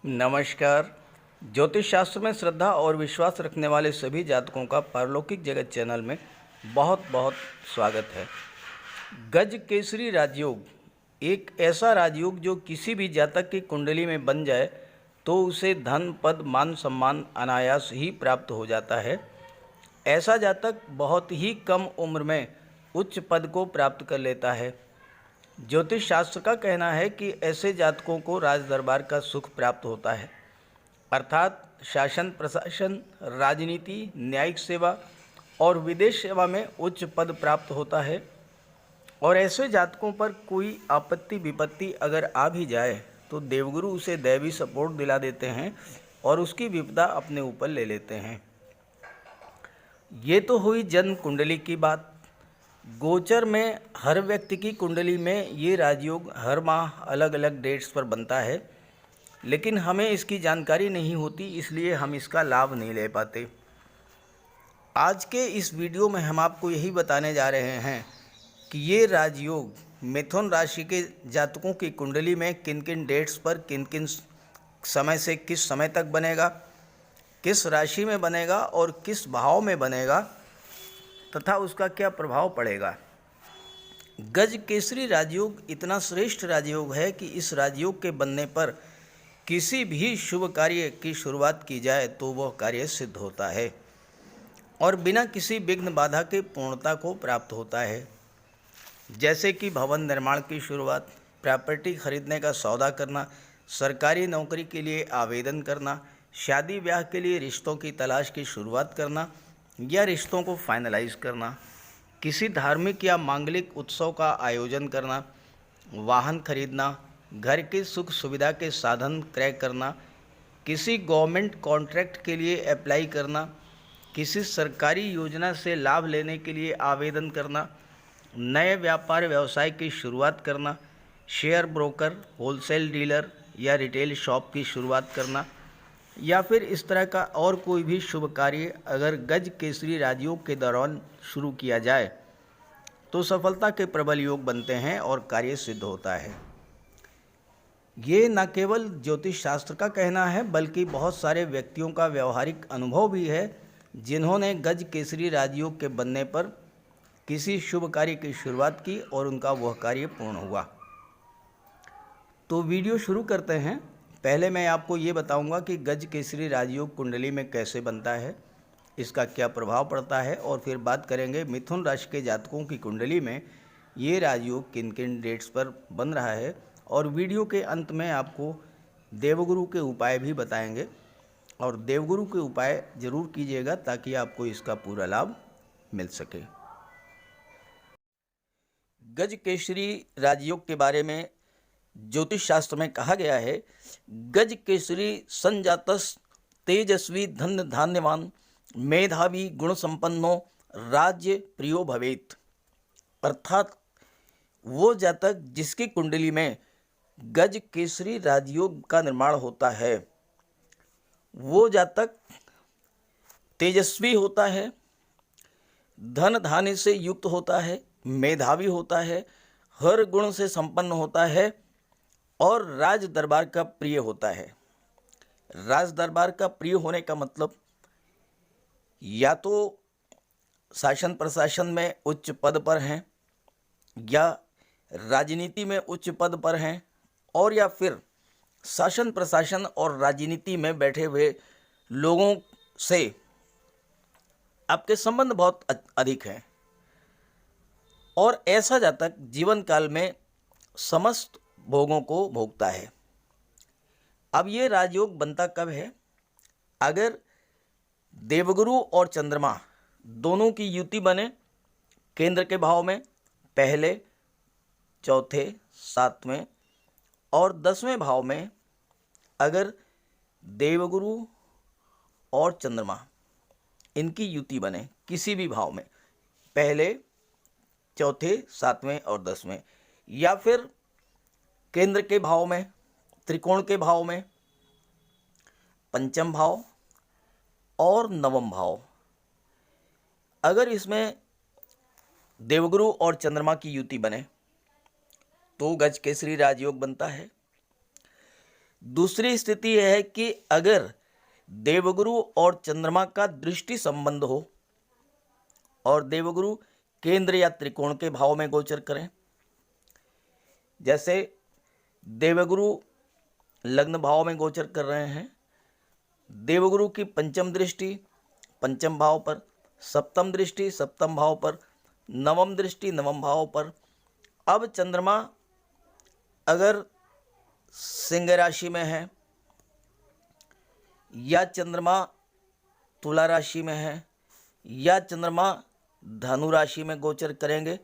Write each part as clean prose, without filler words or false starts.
नमस्कार। ज्योतिष शास्त्र में श्रद्धा और विश्वास रखने वाले सभी जातकों का पारलौकिक जगत चैनल में बहुत बहुत स्वागत है। गज केसरी राजयोग एक ऐसा राजयोग जो किसी भी जातक की कुंडली में बन जाए तो उसे धन, पद, मान, सम्मान अनायास ही प्राप्त हो जाता है। ऐसा जातक बहुत ही कम उम्र में उच्च पद को प्राप्त कर लेता है। ज्योतिष शास्त्र का कहना है कि ऐसे जातकों को राज दरबार का सुख प्राप्त होता है, अर्थात शासन प्रशासन, राजनीति, न्यायिक सेवा और विदेश सेवा में उच्च पद प्राप्त होता है। और ऐसे जातकों पर कोई आपत्ति विपत्ति अगर आ भी जाए तो देवगुरु उसे दैवी सपोर्ट दिला देते हैं और उसकी विपदा अपने ऊपर ले लेते हैं। ये तो हुई जन्म कुंडली की बात। गोचर में हर व्यक्ति की कुंडली में ये राजयोग हर माह अलग अलग डेट्स पर बनता है, लेकिन हमें इसकी जानकारी नहीं होती, इसलिए हम इसका लाभ नहीं ले पाते। आज के इस वीडियो में हम आपको यही बताने जा रहे हैं कि ये राजयोग मिथुन राशि के जातकों की कुंडली में किन किन डेट्स पर किन किन समय से किस समय तक बनेगा, किस राशि में बनेगा और किस भाव में बनेगा तथा उसका क्या प्रभाव पड़ेगा। गज केसरी राजयोग इतना श्रेष्ठ राजयोग है कि इस राजयोग के बनने पर किसी भी शुभ कार्य की शुरुआत की जाए तो वह कार्य सिद्ध होता है और बिना किसी विघ्न बाधा के पूर्णता को प्राप्त होता है। जैसे कि भवन निर्माण की शुरुआत, प्रॉपर्टी खरीदने का सौदा करना, सरकारी नौकरी के लिए आवेदन करना, शादी ब्याह के लिए रिश्तों की तलाश की शुरुआत करना या रिश्तों को फाइनलाइज करना, किसी धार्मिक या मांगलिक उत्सव का आयोजन करना, वाहन खरीदना, घर की सुख सुविधा के साधन क्रय करना, किसी गवर्नमेंट कॉन्ट्रैक्ट के लिए अप्लाई करना, किसी सरकारी योजना से लाभ लेने के लिए आवेदन करना, नए व्यापार व्यवसाय की शुरुआत करना, शेयर ब्रोकर, होलसेल डीलर या रिटेल शॉप की शुरुआत करना या फिर इस तरह का और कोई भी शुभ कार्य अगर गज केसरी राजयोग के दौरान शुरू किया जाए तो सफलता के प्रबल योग बनते हैं और कार्य सिद्ध होता है। ये न केवल ज्योतिष शास्त्र का कहना है बल्कि बहुत सारे व्यक्तियों का व्यवहारिक अनुभव भी है जिन्होंने गज केसरी राजयोग के बनने पर किसी शुभ कार्य की शुरुआत की और उनका वह कार्य पूर्ण हुआ। तो वीडियो शुरू करते हैं। पहले मैं आपको ये बताऊंगा कि गज केसरी राजयोग कुंडली में कैसे बनता है, इसका क्या प्रभाव पड़ता है और फिर बात करेंगे मिथुन राशि के जातकों की कुंडली में ये राजयोग किन किन डेट्स पर बन रहा है। और वीडियो के अंत में आपको देवगुरु के उपाय भी बताएंगे और देवगुरु के उपाय ज़रूर कीजिएगा ताकि आपको इसका पूरा लाभ मिल सके। गज केसरी राजयोग के बारे में ज्योतिष शास्त्र में कहा गया है, गज केसरी संजातस तेजस्वी धन्य धान्यवान मेधावी गुण संपन्नो राज्य प्रियो भवेत। अर्थात वो जातक जिसकी कुंडली में गज केसरी राजयोग का निर्माण होता है वो जातक तेजस्वी होता है, धन धान्य से युक्त होता है, मेधावी होता है, हर गुण से संपन्न होता है और राज दरबार का प्रिय होता है। राज दरबार का प्रिय होने का मतलब या तो शासन प्रशासन में उच्च पद पर हैं या राजनीति में उच्च पद पर हैं और या फिर शासन प्रशासन और राजनीति में बैठे हुए लोगों से आपके संबंध बहुत अधिक हैं और ऐसा जातक जीवन काल में समस्त भोगों को भोगता है। अब ये राजयोग बनता कब है? अगर देवगुरु और चंद्रमा दोनों की युति बने केंद्र के भाव में पहले, चौथे, सातवें और 10वें भाव में, अगर देवगुरु और चंद्रमा इनकी युति बने किसी भी भाव में पहले, चौथे, सातवें और 10वें या फिर केंद्र के भाव में, त्रिकोण के भाव में, पंचम भाव और नवम भाव, अगर इसमें देवगुरु और चंद्रमा की युति बने तो गज केसरी राजयोग बनता है। दूसरी स्थिति यह है कि अगर देवगुरु और चंद्रमा का दृष्टि संबंध हो और देवगुरु केंद्र या त्रिकोण के भाव में गोचर करें, जैसे देवगुरु लग्न भाव में गोचर कर रहे हैं, देवगुरु की पंचम दृष्टि पंचम भाव पर, सप्तम दृष्टि सप्तम भाव पर, नवम दृष्टि नवम भाव पर। अब चंद्रमा अगर सिंह राशि में है या चंद्रमा तुला राशि में है या चंद्रमा धनु राशि में गोचर करेंगे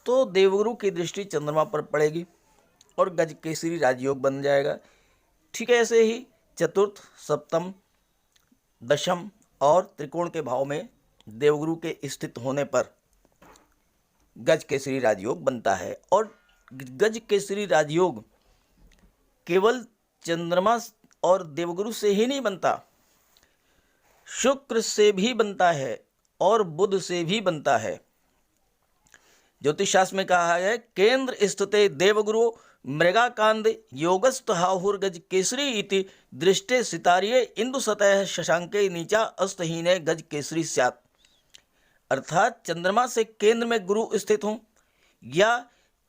तो देवगुरु की दृष्टि चंद्रमा पर पड़ेगी और गज केसरी राजयोग बन जाएगा। ठीक है, ऐसे ही चतुर्थ सप्तम दशम और त्रिकोण के भाव में देवगुरु के स्थित होने पर गज केसरी राजयोग बनता है। और गज केसरी राजयोग केवल चंद्रमा और देवगुरु से ही नहीं बनता, शुक्र से भी बनता है और बुध से भी बनता है। ज्योतिष शास्त्र में कहा है केंद्र स्थिते देवगुरु मृगाकांद योगस्थ हाहुर्गज केसरी इति दृष्टे सितारिये इंदु सतह शशांके नीचा अस्तहीने गज केसरी स्यात्। अर्थात चंद्रमा से केंद्र में गुरु स्थित हों या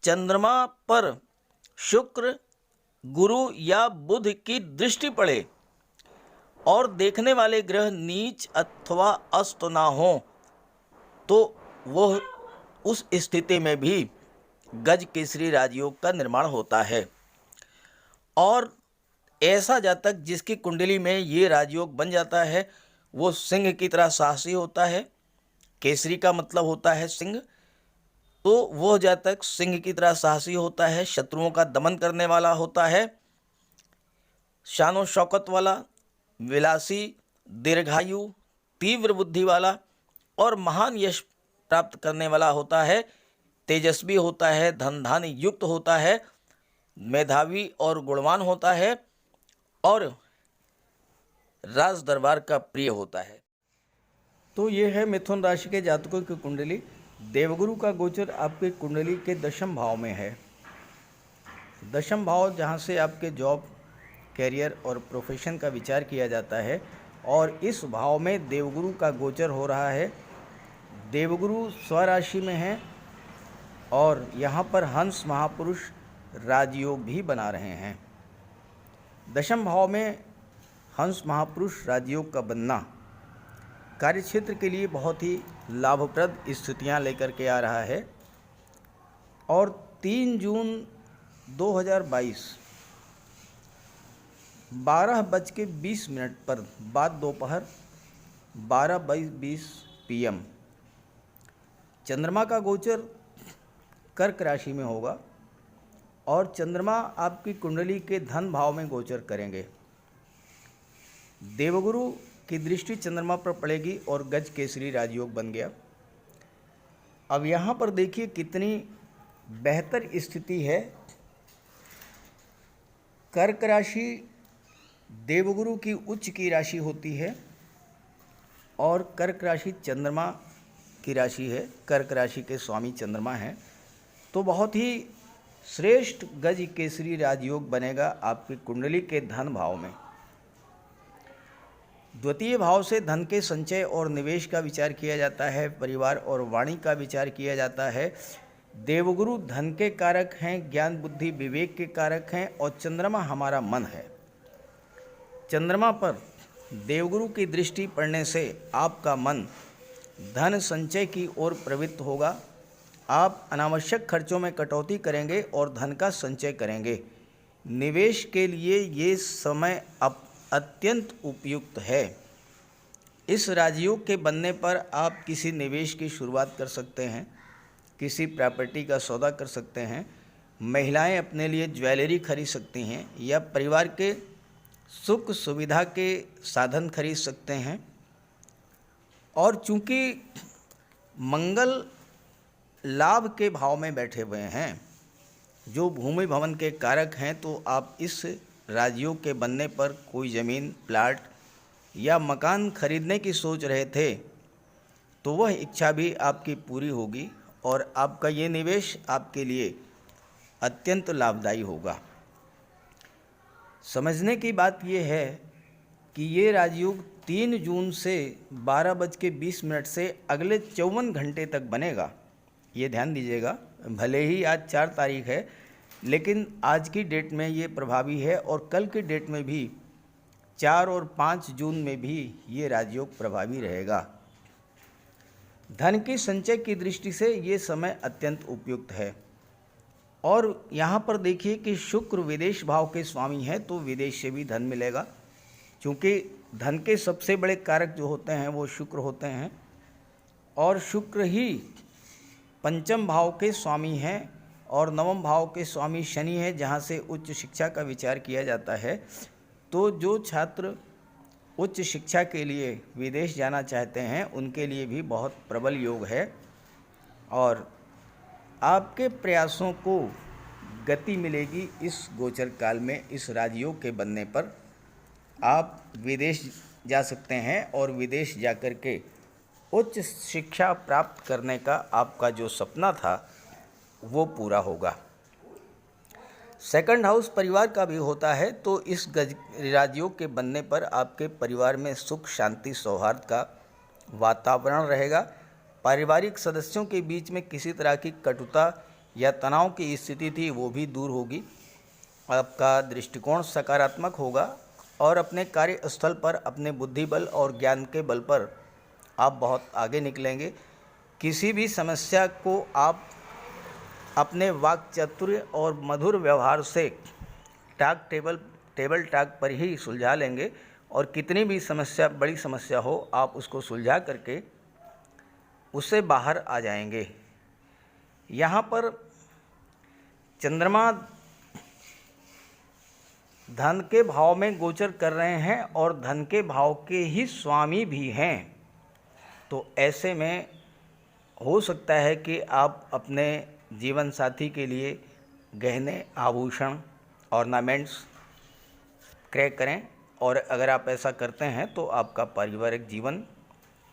चंद्रमा पर शुक्र गुरु या बुध की दृष्टि पड़े और देखने वाले ग्रह नीच अथवा अस्त ना हो तो वह उस स्थिति में भी गज केसरी राजयोग का निर्माण होता है। और ऐसा जातक जिसकी कुंडली में ये राजयोग बन जाता है वो सिंह की तरह साहसी होता है। केसरी का मतलब होता है सिंह, तो वह जातक सिंह की तरह साहसी होता है, शत्रुओं का दमन करने वाला होता है, शानो शौकत वाला, विलासी, दीर्घायु, तीव्र बुद्धि वाला और महान यश प्राप्त करने वाला होता है, तेजस्वी होता है, धन धान युक्त होता है, मेधावी और गुणवान होता है और राज दरबार का प्रिय होता है। तो ये है मिथुन राशि के जातकों की कुंडली। देवगुरु का गोचर आपके कुंडली के दशम भाव में है। दशम भाव जहाँ से आपके जॉब, कैरियर और प्रोफेशन का विचार किया जाता है और इस भाव में देवगुरु का गोचर हो रहा है। देवगुरु स्वराशि में हैं और यहाँ पर हंस महापुरुष राजयोग भी बना रहे हैं। दशम भाव में हंस महापुरुष राजयोग का बनना कार्यक्षेत्र के लिए बहुत ही लाभप्रद स्थितियाँ लेकर के आ रहा है। और 3 जून 2022 12:20 पर बाद दोपहर 12:20 PM चंद्रमा का गोचर कर्क राशि में होगा और चंद्रमा आपकी कुंडली के धन भाव में गोचर करेंगे। देवगुरु की दृष्टि चंद्रमा पर पड़ेगी और गज केसरी राजयोग बन गया। अब यहाँ पर देखिए कितनी बेहतर स्थिति है। कर्क राशि देवगुरु की उच्च की राशि होती है और कर्क राशि चंद्रमा की राशि है। कर्क राशि के स्वामी चंद्रमा हैं, तो बहुत ही श्रेष्ठ गज केसरी राजयोग बनेगा आपकी कुंडली के धन भाव में। द्वितीय भाव से धन के संचय और निवेश का विचार किया जाता है, परिवार और वाणी का विचार किया जाता है। देवगुरु धन के कारक हैं, ज्ञान बुद्धि विवेक के कारक हैं और चंद्रमा हमारा मन है। चंद्रमा पर देवगुरु की दृष्टि पड़ने से आपका मन धन संचय की ओर प्रवृत्त होगा। आप अनावश्यक खर्चों में कटौती करेंगे और धन का संचय करेंगे। निवेश के लिए ये समय अब अत्यंत उपयुक्त है। इस राजयोग के बनने पर आप किसी निवेश की शुरुआत कर सकते हैं, किसी प्रॉपर्टी का सौदा कर सकते हैं, महिलाएं अपने लिए ज्वेलरी खरीद सकती हैं या परिवार के सुख सुविधा के साधन खरीद सकते हैं। और चूंकि मंगल लाभ के भाव में बैठे हुए हैं जो भूमि भवन के कारक हैं, तो आप इस राजयोग के बनने पर कोई ज़मीन, प्लाट या मकान खरीदने की सोच रहे थे तो वह इच्छा भी आपकी पूरी होगी और आपका ये निवेश आपके लिए अत्यंत लाभदायी होगा। समझने की बात ये है कि ये राजयोग 3 जून से 12:20 से अगले 54 घंटे तक बनेगा। ये ध्यान दीजिएगा, भले ही आज 4 तारीख है, लेकिन आज की डेट में ये प्रभावी है और कल की डेट में भी 4 और 5 जून में भी ये राजयोग प्रभावी रहेगा। धन के संचय की दृष्टि से ये समय अत्यंत उपयुक्त है। और यहाँ पर देखिए कि शुक्र विदेश भाव के स्वामी हैं, तो विदेश से भी धन मिलेगा, क्योंकि धन के सबसे बड़े कारक जो होते हैं वो शुक्र होते हैं और शुक्र ही पंचम भाव के स्वामी हैं और नवम भाव के स्वामी शनि है, जहाँ से उच्च शिक्षा का विचार किया जाता है। तो जो छात्र उच्च शिक्षा के लिए विदेश जाना चाहते हैं उनके लिए भी बहुत प्रबल योग है और आपके प्रयासों को गति मिलेगी। इस गोचर काल में इस राजयोग के बनने पर आप विदेश जा सकते हैं और विदेश जाकर के उच्च शिक्षा प्राप्त करने का आपका जो सपना था वो पूरा होगा। सेकंड हाउस परिवार का भी होता है, तो इस राजयोग के बनने पर आपके परिवार में सुख शांति सौहार्द का वातावरण रहेगा। पारिवारिक सदस्यों के बीच में किसी तरह की कटुता या तनाव की स्थिति थी वो भी दूर होगी। आपका दृष्टिकोण सकारात्मक होगा और अपने कार्यस्थल पर अपने बुद्धि बल और ज्ञान के बल पर आप बहुत आगे निकलेंगे। किसी भी समस्या को आप अपने वाक चातुर्य और मधुर व्यवहार से टेबल टाक पर ही सुलझा लेंगे और कितनी भी समस्या बड़ी समस्या हो आप उसको सुलझा करके उससे बाहर आ जाएंगे। यहाँ पर चंद्रमा धन के भाव में गोचर कर रहे हैं और धन के भाव के ही स्वामी भी हैं, तो ऐसे में हो सकता है कि आप अपने जीवन साथी के लिए गहने आभूषण ऑर्नामेंट्स क्रय करें और अगर आप ऐसा करते हैं तो आपका पारिवारिक जीवन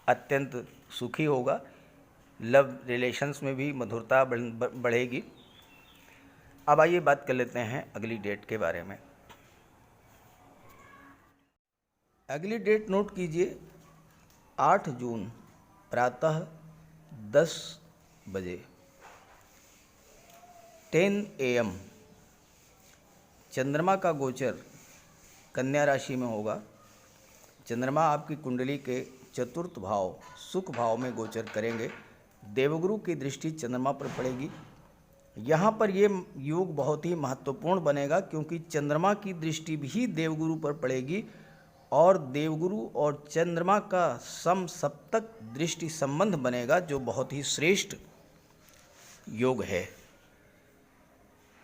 अत्यंत सुखी होगा। लव रिलेशंस में भी मधुरता बढ़ेगी। अब आइए बात कर लेते हैं अगली डेट के बारे में। अगली डेट नोट कीजिए, 8 जून प्रातः 10 बजे 10 AM चंद्रमा का गोचर कन्या राशि में होगा। चंद्रमा आपकी कुंडली के चतुर्थ भाव सुख भाव में गोचर करेंगे। देवगुरु की दृष्टि चंद्रमा पर पड़ेगी। यहाँ पर ये योग बहुत ही महत्वपूर्ण बनेगा क्योंकि चंद्रमा की दृष्टि भी देवगुरु पर पड़ेगी और देवगुरु और चंद्रमा का समसप्तक दृष्टि संबंध बनेगा जो बहुत ही श्रेष्ठ योग है।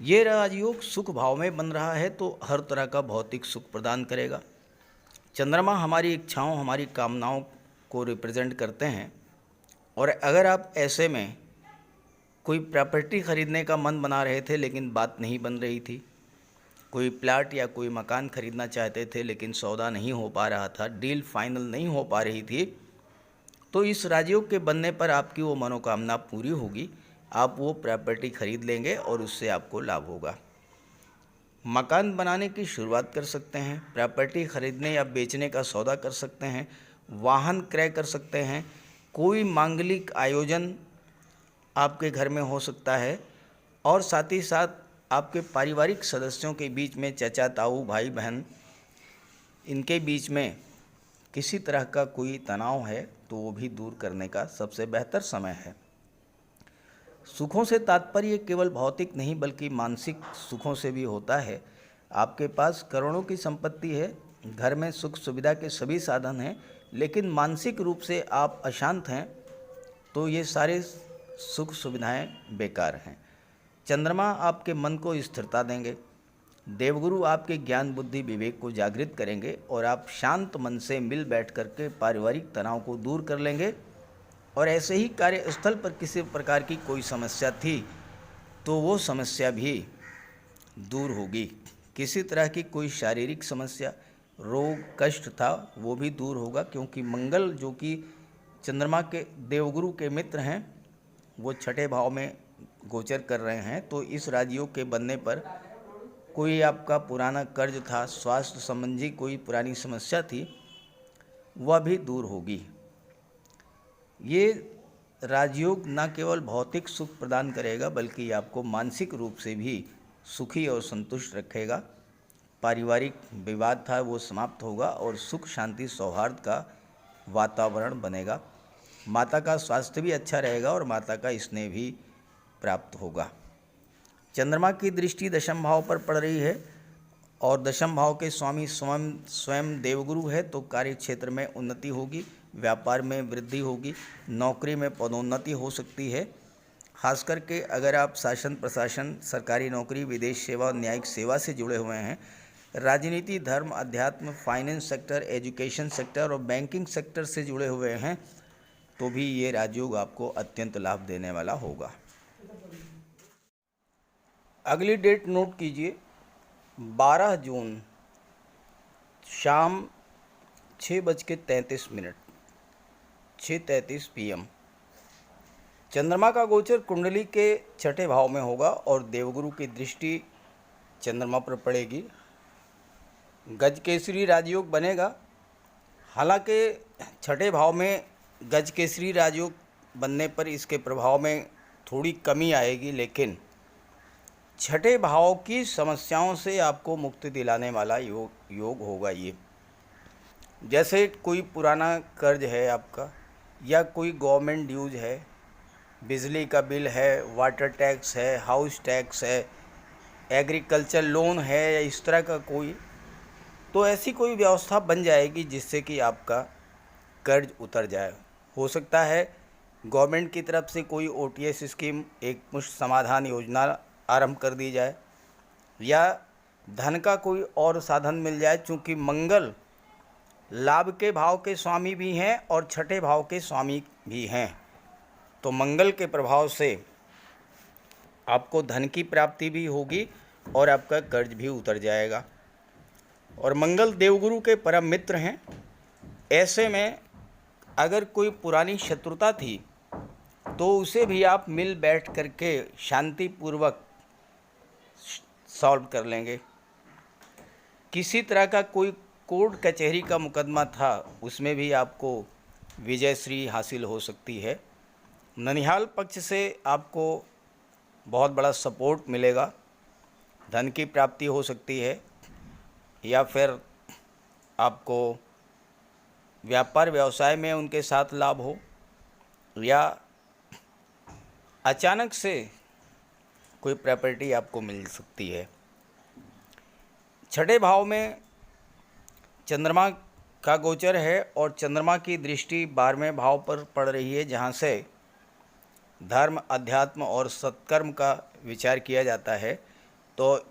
ये राजयोग सुख भाव में बन रहा है तो हर तरह का भौतिक सुख प्रदान करेगा। चंद्रमा हमारी इच्छाओं हमारी कामनाओं को रिप्रेजेंट करते हैं और अगर आप ऐसे में कोई प्रॉपर्टी ख़रीदने का मन बना रहे थे लेकिन बात नहीं बन रही थी, कोई प्लाट या कोई मकान खरीदना चाहते थे लेकिन सौदा नहीं हो पा रहा था, डील फाइनल नहीं हो पा रही थी, तो इस राजयोग के बनने पर आपकी वो मनोकामना पूरी होगी। आप वो प्रॉपर्टी खरीद लेंगे और उससे आपको लाभ होगा। मकान बनाने की शुरुआत कर सकते हैं, प्रॉपर्टी खरीदने या बेचने का सौदा कर सकते हैं, वाहन क्रय कर सकते हैं, कोई मांगलिक आयोजन आपके घर में हो सकता है और साथ ही साथ आपके पारिवारिक सदस्यों के बीच में चाचा ताऊ भाई बहन इनके बीच में किसी तरह का कोई तनाव है तो वो भी दूर करने का सबसे बेहतर समय है। सुखों से तात्पर्य केवल भौतिक नहीं बल्कि मानसिक सुखों से भी होता है। आपके पास करोड़ों की संपत्ति है, घर में सुख सुविधा के सभी साधन हैं, लेकिन मानसिक रूप से आप अशांत हैं तो ये सारे सुख सुविधाएं बेकार हैं। चंद्रमा आपके मन को स्थिरता देंगे, देवगुरु आपके ज्ञान बुद्धि विवेक को जागृत करेंगे और आप शांत मन से मिल बैठ करके पारिवारिक तनाव को दूर कर लेंगे। और ऐसे ही कार्यस्थल पर किसी प्रकार की कोई समस्या थी तो वो समस्या भी दूर होगी। किसी तरह की कोई शारीरिक समस्या रोग कष्ट था वो भी दूर होगा क्योंकि मंगल जो कि चंद्रमा के देवगुरु के मित्र हैं वो छठे भाव में गोचर कर रहे हैं। तो इस राजयोग के बनने पर कोई आपका पुराना कर्ज था, स्वास्थ्य संबंधी कोई पुरानी समस्या थी, वह भी दूर होगी। ये राजयोग न केवल भौतिक सुख प्रदान करेगा बल्कि आपको मानसिक रूप से भी सुखी और संतुष्ट रखेगा। पारिवारिक विवाद था वो समाप्त होगा और सुख शांति सौहार्द का वातावरण बनेगा। माता का स्वास्थ्य भी अच्छा रहेगा और माता का स्नेह भी प्राप्त होगा। चंद्रमा की दृष्टि दशम भाव पर पड़ रही है और दशम भाव के स्वामी स्वयं देवगुरु है, तो कार्य क्षेत्र में उन्नति होगी, व्यापार में वृद्धि होगी, नौकरी में पदोन्नति हो सकती है। खास करके अगर आप शासन प्रशासन, सरकारी नौकरी, विदेश सेवा, न्यायिक सेवा से जुड़े हुए हैं, राजनीति, धर्म, अध्यात्म, फाइनेंस सेक्टर, एजुकेशन सेक्टर और बैंकिंग सेक्टर से जुड़े हुए हैं, तो भी ये राजयोग आपको अत्यंत लाभ देने वाला होगा। अगली डेट नोट कीजिए, 12 जून शाम 6:33 6:33 PM चंद्रमा का गोचर कुंडली के छठे भाव में होगा और देवगुरु की दृष्टि चंद्रमा पर पड़ेगी। गज केसरी राजयोग बनेगा। हालांकि छठे भाव में गज केसरी राजयोग बनने पर इसके प्रभाव में थोड़ी कमी आएगी, लेकिन छठे भाव की समस्याओं से आपको मुक्ति दिलाने वाला योग होगा। ये जैसे कोई पुराना कर्ज है आपका, या कोई गवर्नमेंट ड्यूज है, बिजली का बिल है, वाटर टैक्स है, हाउस टैक्स है, एग्रीकल्चर लोन है, या इस तरह का कोई, तो ऐसी कोई व्यवस्था बन जाएगी जिससे कि आपका कर्ज उतर जाए। हो सकता है गवर्नमेंट की तरफ से कोई OTS स्कीम, एक मुश्त समाधान योजना आरंभ कर दी जाए, या धन का कोई और साधन मिल जाए। चूँकि मंगल लाभ के भाव के स्वामी भी हैं और छठे भाव के स्वामी भी हैं, तो मंगल के प्रभाव से आपको धन की प्राप्ति भी होगी और आपका कर्ज भी उतर जाएगा। और मंगल देवगुरु के परम मित्र हैं। ऐसे में अगर कोई पुरानी शत्रुता थी तो उसे भी आप मिल बैठ करके शांतिपूर्वक सॉल्व कर लेंगे। किसी तरह का कोई कोर्ट कचहरी का मुकदमा था, उसमें भी आपको विजयश्री हासिल हो सकती है। ननिहाल पक्ष से आपको बहुत बड़ा सपोर्ट मिलेगा, धन की प्राप्ति हो सकती है, या फिर आपको व्यापार व्यवसाय में उनके साथ लाभ हो, या अचानक से कोई प्रॉपर्टी आपको मिल सकती है। छठे भाव में चंद्रमा का गोचर है और चंद्रमा की दृष्टि 12वें भाव पर पड़ रही है, जहाँ से धर्म, अध्यात्म और सत्कर्म का विचार किया जाता है। तो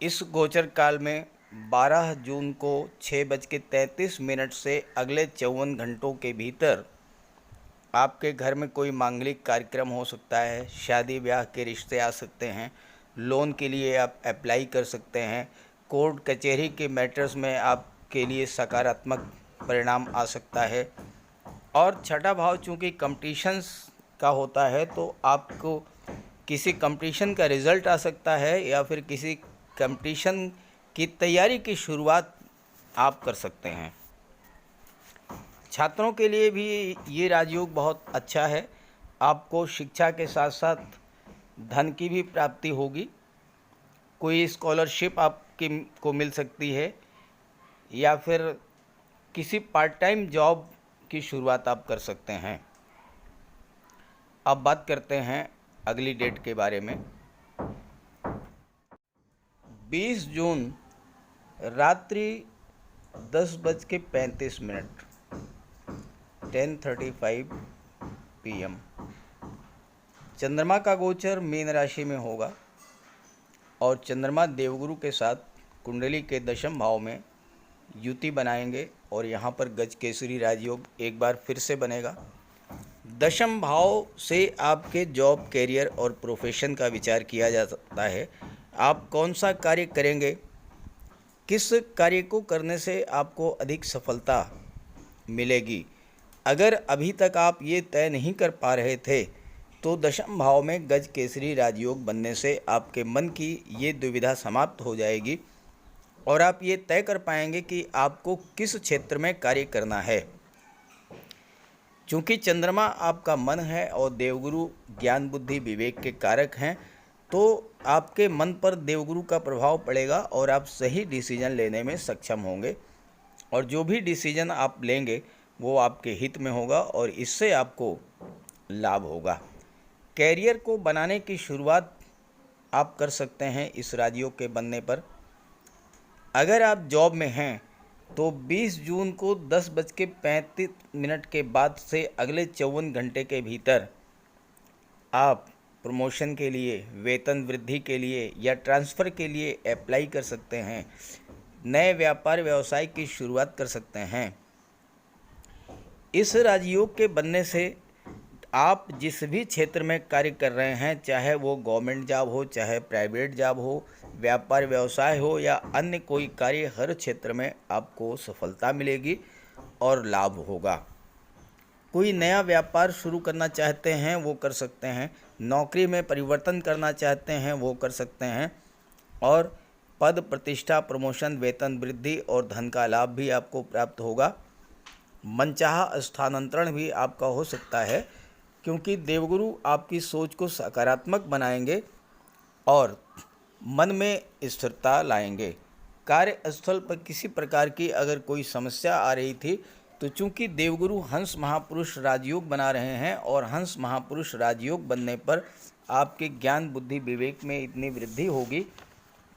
इस गोचर काल में 12 जून को 6:33 से अगले 54 घंटों के भीतर आपके घर में कोई मांगलिक कार्यक्रम हो सकता है, शादी ब्याह के रिश्ते आ सकते हैं, लोन के लिए आप अप्लाई कर सकते हैं, कोर्ट कचहरी के मैटर्स में आपके लिए सकारात्मक परिणाम आ सकता है। और छठा भाव चूँकि कंपटीशंस का होता है, तो आपको किसी कंपटीशन का रिज़ल्ट आ सकता है, या फिर किसी कंपटीशन की तैयारी की शुरुआत आप कर सकते हैं। छात्रों के लिए भी ये राजयोग बहुत अच्छा है। आपको शिक्षा के साथ साथ धन की भी प्राप्ति होगी, कोई स्कॉलरशिप आपकी को मिल सकती है, या फिर किसी पार्ट टाइम जॉब की शुरुआत आप कर सकते हैं। अब बात करते हैं अगली डेट के बारे में। 20 जून रात्रि 10:35 10:35 PM चंद्रमा का गोचर मीन राशि में होगा और चंद्रमा देवगुरु के साथ कुंडली के दशम भाव में युति बनाएंगे और यहाँ पर गज केसरी राजयोग एक बार फिर से बनेगा। दशम भाव से आपके जॉब, कैरियर और प्रोफेशन का विचार किया जा सकता है। आप कौन सा कार्य करेंगे, किस कार्य को करने से आपको अधिक सफलता मिलेगी। अगर अभी तक आप ये तय नहीं कर पा रहे थे तो दशम भाव में गज केसरी राजयोग बनने से आपके मन की ये दुविधा समाप्त हो जाएगी और आप ये तय कर पाएंगे कि आपको किस क्षेत्र में कार्य करना है। चूँकि चंद्रमा आपका मन है और देवगुरु ज्ञान बुद्धि विवेक के कारक हैं, तो आपके मन पर देवगुरु का प्रभाव पड़ेगा और आप सही डिसीजन लेने में सक्षम होंगे और जो भी डिसीजन आप लेंगे वो आपके हित में होगा और इससे आपको लाभ होगा। कैरियर को बनाने की शुरुआत आप कर सकते हैं इस राजयोग के बनने पर। अगर आप जॉब में हैं तो 20 जून को 10:35 के बाद से अगले 54 घंटे के भीतर आप प्रमोशन के लिए, वेतन वृद्धि के लिए या ट्रांसफ़र के लिए अप्लाई कर सकते हैं। नए व्यापार व्यवसाय की शुरुआत कर सकते हैं। इस राजयोग के बनने से आप जिस भी क्षेत्र में कार्य कर रहे हैं, चाहे वो गवर्नमेंट जॉब हो, चाहे प्राइवेट जॉब हो, व्यापार व्यवसाय हो या अन्य कोई कार्य, हर क्षेत्र में आपको सफलता मिलेगी और लाभ होगा। कोई नया व्यापार शुरू करना चाहते हैं वो कर सकते हैं, नौकरी में परिवर्तन करना चाहते हैं वो कर सकते हैं और पद प्रतिष्ठा, प्रमोशन, वेतन वृद्धि और धन का लाभ भी आपको प्राप्त होगा। मनचाहा स्थानांतरण भी आपका हो सकता है क्योंकि देवगुरु आपकी सोच को सकारात्मक बनाएंगे और मन में स्थिरता लाएंगे। कार्यस्थल पर किसी प्रकार की अगर कोई समस्या आ रही थी तो चूंकि देवगुरु हंस महापुरुष राजयोग बना रहे हैं और हंस महापुरुष राजयोग बनने पर आपके ज्ञान बुद्धि विवेक में इतनी वृद्धि होगी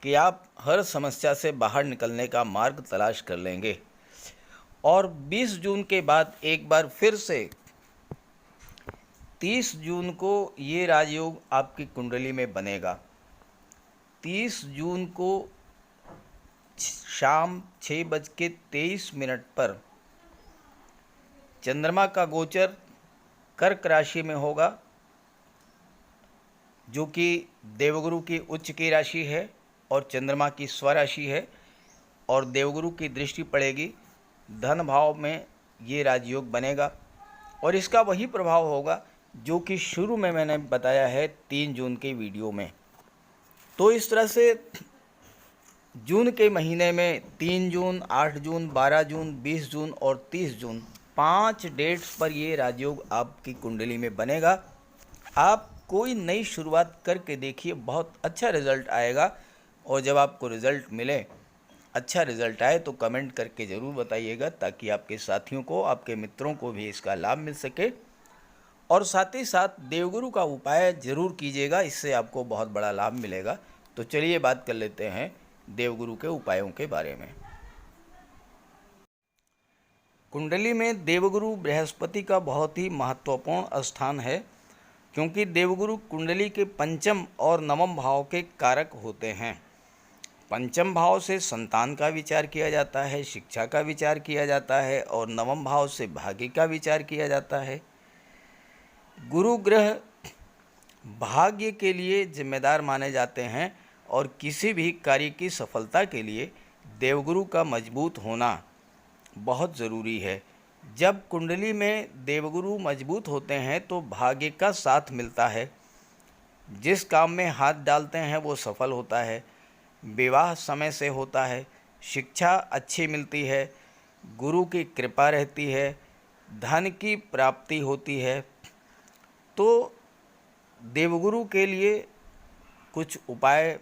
कि आप हर समस्या से बाहर निकलने का मार्ग तलाश कर लेंगे। और 20 जून के बाद एक बार फिर से 30 जून को ये राजयोग आपकी कुंडली में बनेगा। 30 जून को शाम 6:23 पर चंद्रमा का गोचर कर्क राशि में होगा, जो कि देवगुरु की उच्च की राशि है और चंद्रमा की स्वराशि है और देवगुरु की दृष्टि पड़ेगी। धन भाव में ये राजयोग बनेगा और इसका वही प्रभाव होगा जो कि शुरू में मैंने बताया है 3 जून के वीडियो में। तो इस तरह से जून के महीने में 3 जून, 8 जून, 12 जून, 20 जून और 30 जून 5 डेट्स पर ये राजयोग आपकी कुंडली में बनेगा। आप कोई नई शुरुआत करके देखिए, बहुत अच्छा रिज़ल्ट आएगा और जब आपको रिज़ल्ट मिले, अच्छा रिज़ल्ट आए तो कमेंट करके ज़रूर बताइएगा ताकि आपके साथियों को, आपके मित्रों को भी इसका लाभ मिल सके। और साथ ही साथ देवगुरु का उपाय ज़रूर कीजिएगा, इससे आपको बहुत बड़ा लाभ मिलेगा। तो चलिए बात कर लेते हैं देवगुरु के उपायों के बारे में। कुंडली में देवगुरु बृहस्पति का बहुत ही महत्वपूर्ण स्थान है क्योंकि देवगुरु कुंडली के पंचम और नवम भाव के कारक होते हैं। पंचम भाव से संतान का विचार किया जाता है, शिक्षा का विचार किया जाता है और नवम भाव से भाग्य का विचार किया जाता है। गुरु ग्रह भाग्य के लिए जिम्मेदार माने जाते हैं और किसी भी कार्य की सफलता के लिए देवगुरु का मजबूत होना बहुत ज़रूरी है। जब कुंडली में देवगुरु मजबूत होते हैं तो भाग्य का साथ मिलता है, जिस काम में हाथ डालते हैं वो सफल होता है, विवाह समय से होता है, शिक्षा अच्छी मिलती है, गुरु की कृपा रहती है, धन की प्राप्ति होती है। तो देवगुरु के लिए कुछ उपाय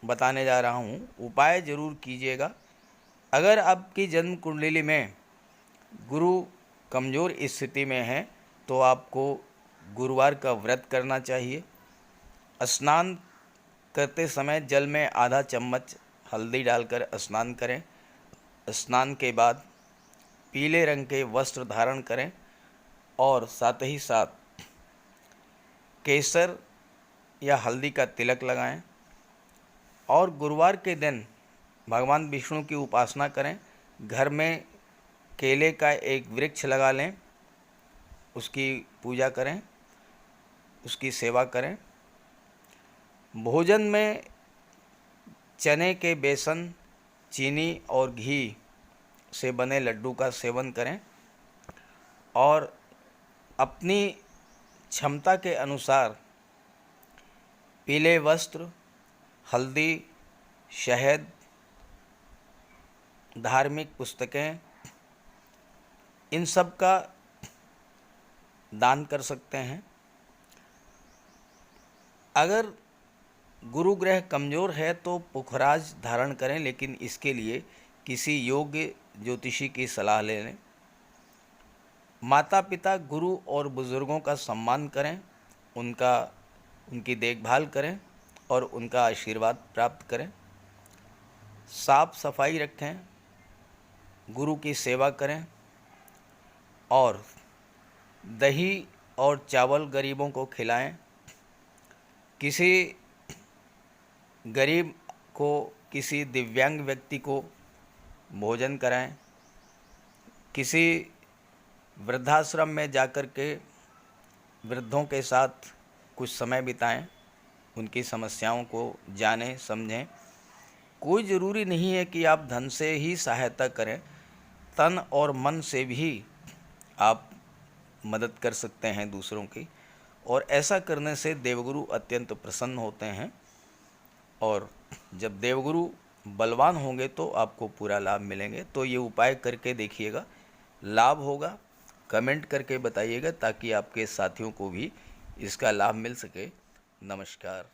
बताने जा रहा हूँ, उपाय ज़रूर कीजिएगा। अगर आपकी जन्म कुंडली में गुरु कमज़ोर स्थिति में है तो आपको गुरुवार का व्रत करना चाहिए। स्नान करते समय जल में आधा चम्मच हल्दी डालकर स्नान करें। स्नान के बाद पीले रंग के वस्त्र धारण करें और साथ ही साथ केसर या हल्दी का तिलक लगाएं और गुरुवार के दिन भगवान विष्णु की उपासना करें। घर में केले का एक वृक्ष लगा लें, उसकी पूजा करें, उसकी सेवा करें। भोजन में चने के बेसन, चीनी और घी से बने लड्डू का सेवन करें और अपनी क्षमता के अनुसार पीले वस्त्र, हल्दी, शहद, धार्मिक पुस्तकें, इन सब का दान कर सकते हैं। अगर गुरु ग्रह कमज़ोर है तो पुखराज धारण करें, लेकिन इसके लिए किसी योग्य ज्योतिषी की सलाह ले लें। माता पिता, गुरु और बुज़ुर्गों का सम्मान करें, उनकी देखभाल करें और उनका आशीर्वाद प्राप्त करें। साफ सफाई रखें, गुरु की सेवा करें और दही और चावल गरीबों को खिलाएं। किसी गरीब को, किसी दिव्यांग व्यक्ति को भोजन कराएं। किसी वृद्धाश्रम में जाकर के वृद्धों के साथ कुछ समय बिताएं, उनकी समस्याओं को जानें समझें। कोई ज़रूरी नहीं है कि आप धन से ही सहायता करें, तन और मन से भी आप मदद कर सकते हैं दूसरों की, और ऐसा करने से देवगुरु अत्यंत प्रसन्न होते हैं। और जब देवगुरु बलवान होंगे तो आपको पूरा लाभ मिलेंगे। तो ये उपाय करके देखिएगा, लाभ होगा। कमेंट करके बताइएगा ताकि आपके साथियों को भी इसका लाभ मिल सके। नमस्कार।